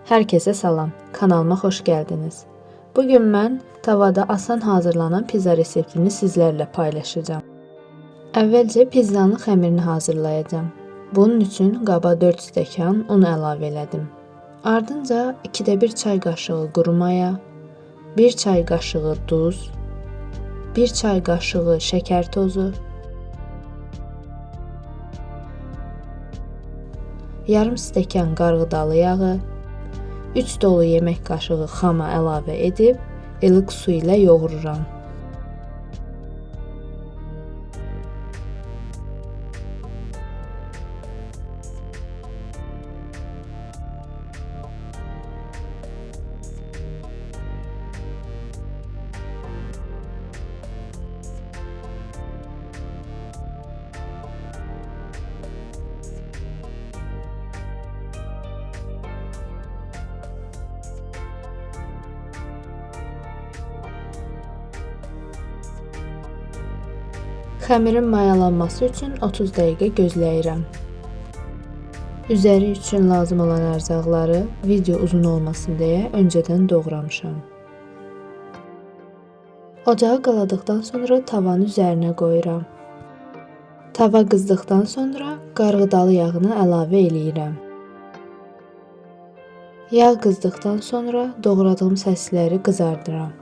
Herkese salam, kanalıma xoş gəldiniz. Bugün mən tavada asan hazırlanan pizza reseptini sizlərlə paylaşacağım. Əvvəlcə pizzanın xəmirini hazırlayacağım. Bunun üçün qaba 4 stəkan un əlavə elədim. Ardınca 2də 1 çay qaşığı quru maya, 1 çay qaşığı duz, 1 çay qaşığı şəkər tozu, yarım stəkan qarğıdalı yağı, 3 dolu yemək qaşığı xama əlavə edib, ilıq su ilə yoğururam. Xəmirin mayalanması üçün 30 dəqiqə gözləyirəm. Üzəri üçün lazım olan ərzaqları video uzun olmasın deyə öncədən doğramışam. Ocağı qaladıqdan sonra tavanın üzərinə qoyuram. Tava qızdıqdan sonra qarğıdalı yağını əlavə eləyirəm. Yağ qızdıqdan sonra doğradığım sosisləri qızardıram.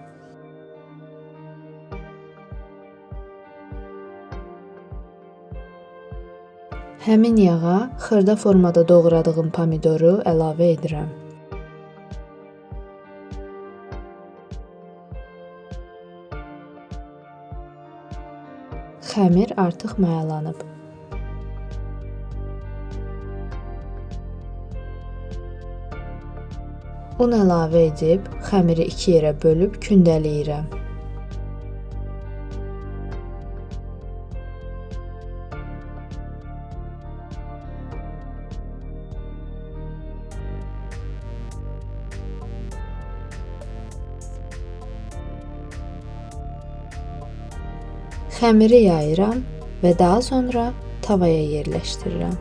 Həmin yağa xırda formada doğradığım pomidoru əlavə edirəm. Xəmir artıq mayalanıb. Un əlavə edib xəmiri 2 yerə bölüb kündələyirəm. Xəmiri yayıram və daha sonra tavaya yerləşdirirəm.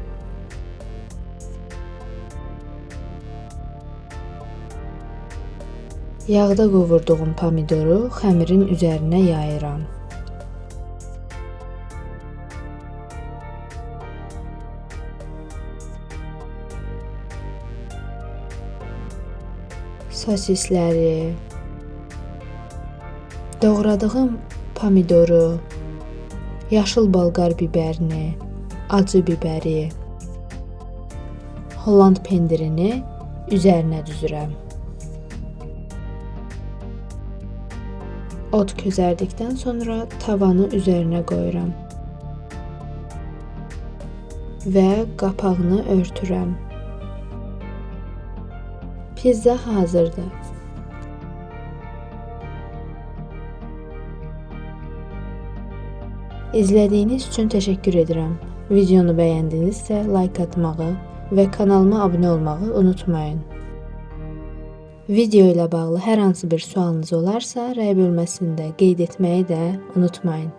Yağda qovurduğum pomidoru xəmirin üzərinə yayıram. Sosisləri, doğradığım pomidoru, yaşıl bolqar bibərini, acı bibəri, Holland pendirini üzərinə düzürəm. Ot közərdikdən sonra tavanı üzərinə qoyuram və qapağını örtürəm. Pizza hazırdır. İzlədiyiniz üçün təşəkkür edirəm. Videonu bəyəndinizsə like atmağı və kanalıma abunə olmağı unutmayın. Video ilə bağlı hər hansı bir sualınız olarsa, rəy bölməsində qeyd etməyi də unutmayın.